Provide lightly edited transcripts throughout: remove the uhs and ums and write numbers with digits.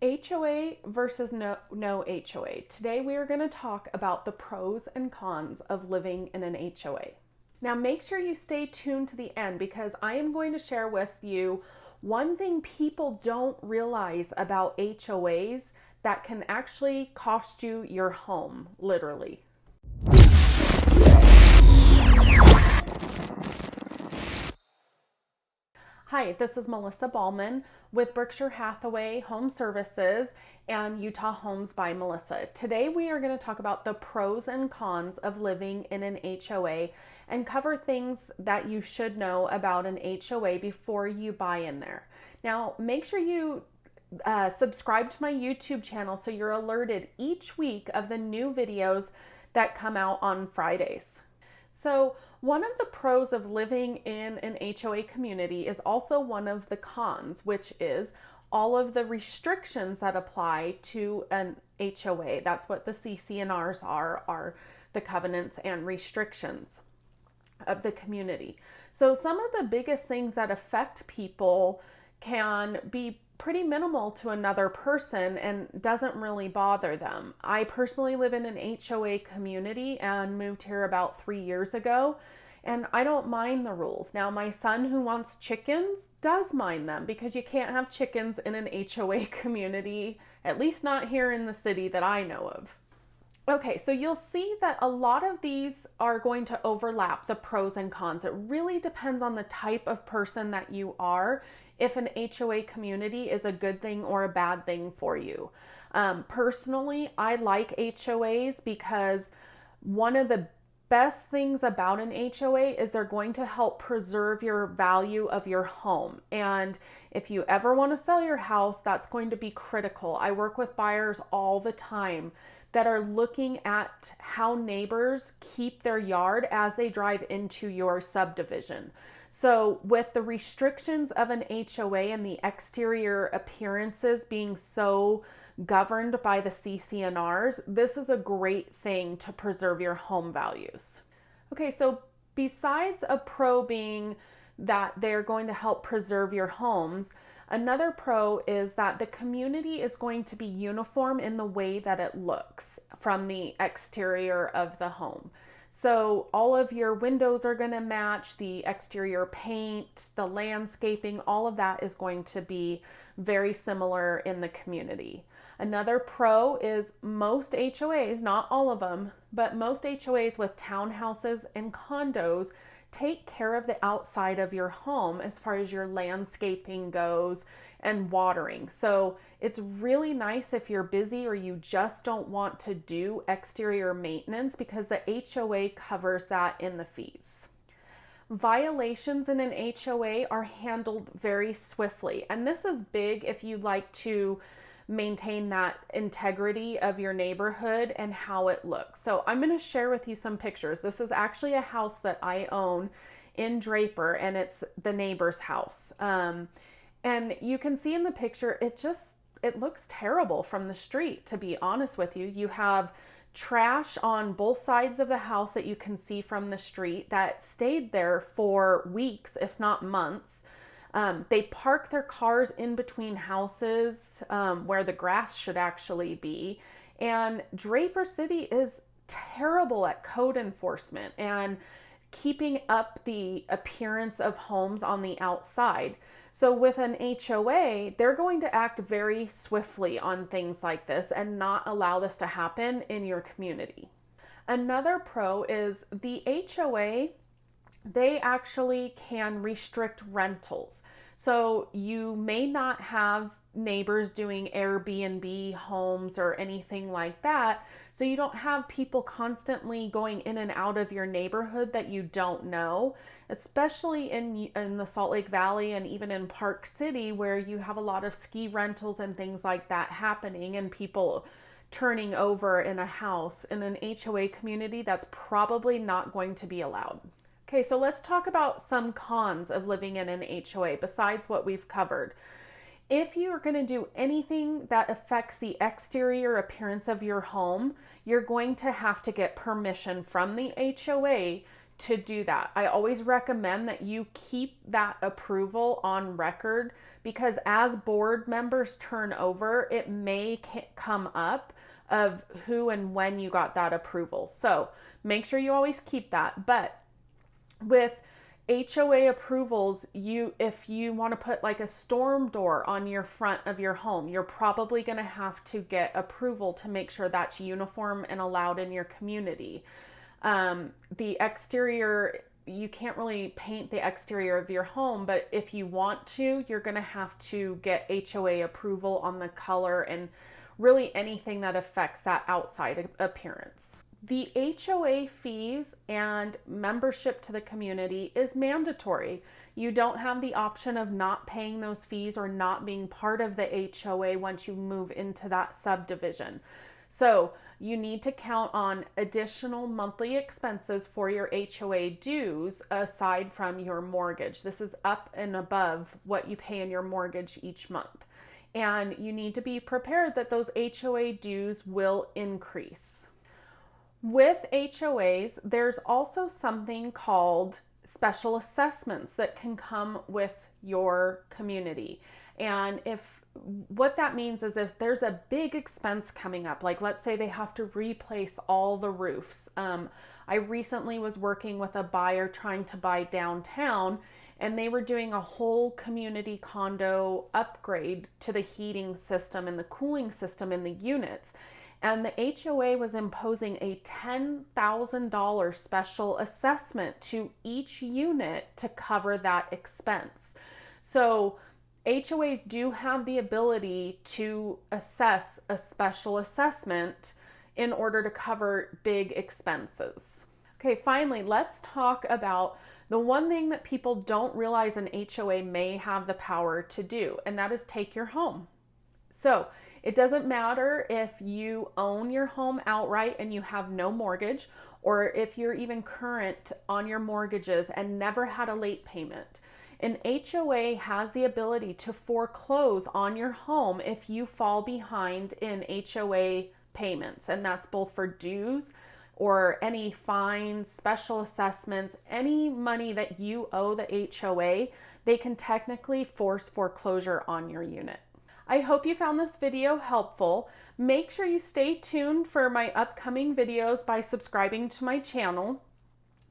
HOA versus no HOA. Today we are going to talk about the pros and cons of living in an HOA. Now make sure you stay tuned to the end because I am going to share with you one thing people don't realize about HOAs that can actually cost you your home, literally. Hi, this is Melissa Ballman with Berkshire Hathaway HomeServices and Utah Homes by Melissa. Today we are going to talk about the pros and cons of living in an HOA and cover things that you should know about an HOA before you buy in there. Now, make sure you subscribe to my YouTube channel so you're alerted each week of the new videos that come out on Fridays. So one of the pros of living in an HOA community is also one of the cons, which is all of the restrictions that apply to an HOA. That's what the CC&Rs are the covenants and restrictions of the community. So some of the biggest things that affect people can be pretty minimal to another person and doesn't really bother them. I personally live in an HOA community and moved here about 3 years ago, and I don't mind the rules. Now, my son who wants chickens does mind them because you can't have chickens in an HOA community, at least not here in the city that I know of. Okay, so you'll see that a lot of these are going to overlap the pros and cons. It really depends on the type of person that you are if an HOA community is a good thing or a bad thing for you. Personally, I like HOAs because one of the best things about an HOA is they're going to help preserve your value of your home. And if you ever want to sell your house, that's going to be critical. I work with buyers all the time that are looking at how neighbors keep their yard as they drive into your subdivision. So with the restrictions of an HOA and the exterior appearances being so governed by the CC&Rs, this is a great thing to preserve your home values. Okay, so besides a pro being that they're going to help preserve your homes, another pro is that the community is going to be uniform in the way that it looks from the exterior of the home. So all of your windows are going to match, the exterior paint, the landscaping, all of that is going to be very similar in the community. Another pro is most HOAs, not all of them, but most HOAs with townhouses and condos take care of the outside of your home as far as your landscaping goes and watering. So it's really nice if you're busy or you just don't want to do exterior maintenance because the HOA covers that in the fees. Violations in an HOA are handled very swiftly, and this is big if you'd like to maintain that integrity of your neighborhood and how it looks. So I'm going to share with you some pictures. This is actually a house that I own in Draper, and it's the neighbor's house. And you can see in the picture, it looks terrible from the street, to be honest with you. You have trash on both sides of the house that you can see from the street that stayed there for weeks, if not months. They park their cars in between houses where the grass should actually be. And Draper City is terrible at code enforcement and keeping up the appearance of homes on the outside. So with an HOA, they're going to act very swiftly on things like this and not allow this to happen in your community. Another pro is the HOA, they actually can restrict rentals. So you may not have neighbors doing Airbnb homes or anything like that. So you don't have people constantly going in and out of your neighborhood that you don't know, especially in the Salt Lake Valley and even in Park City where you have a lot of ski rentals and things like that happening and people turning over in a house. In an HOA community, that's probably not going to be allowed. Okay, so let's talk about some cons of living in an HOA besides what we've covered. If you are going to do anything that affects the exterior appearance of your home, you're going to have to get permission from the HOA to do that. I always recommend that you keep that approval on record because as board members turn over, it may come up of who and when you got that approval. So make sure you always keep that. But with HOA approvals, if you want to put like a storm door on your front of your home, you're probably going to have to get approval to make sure that's uniform and allowed in your community. The exterior, you can't really paint the exterior of your home, but if you want to, you're going to have to get HOA approval on the color and really anything that affects that outside appearance. The HOA fees and membership to the community is mandatory. You don't have the option of not paying those fees or not being part of the HOA once you move into that subdivision. So you need to count on additional monthly expenses for your HOA dues aside from your mortgage. This is up and above what you pay in your mortgage each month. And you need to be prepared that those HOA dues will increase. With HOAs, there's also something called special assessments that can come with your community. And what that means is if there's a big expense coming up, like let's say they have to replace all the roofs. I recently was working with a buyer trying to buy downtown, and they were doing a whole community condo upgrade to the heating system and the cooling system in the units. And the HOA was imposing a $10,000 special assessment to each unit to cover that expense. So HOAs do have the ability to assess a special assessment in order to cover big expenses. Okay, finally, let's talk about the one thing that people don't realize an HOA may have the power to do, and that is take your home. So it doesn't matter if you own your home outright and you have no mortgage, or if you're even current on your mortgages and never had a late payment. An HOA has the ability to foreclose on your home if you fall behind in HOA payments, and that's both for dues or any fines, special assessments, any money that you owe the HOA, they can technically force foreclosure on your unit. I hope you found this video helpful. Make sure you stay tuned for my upcoming videos by subscribing to my channel.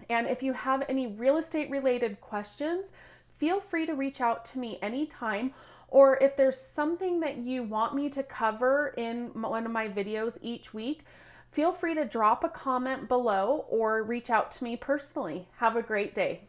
And if you have any real estate related questions, feel free to reach out to me anytime. Or if there's something that you want me to cover in one of my videos each week, feel free to drop a comment below or reach out to me personally. Have a great day.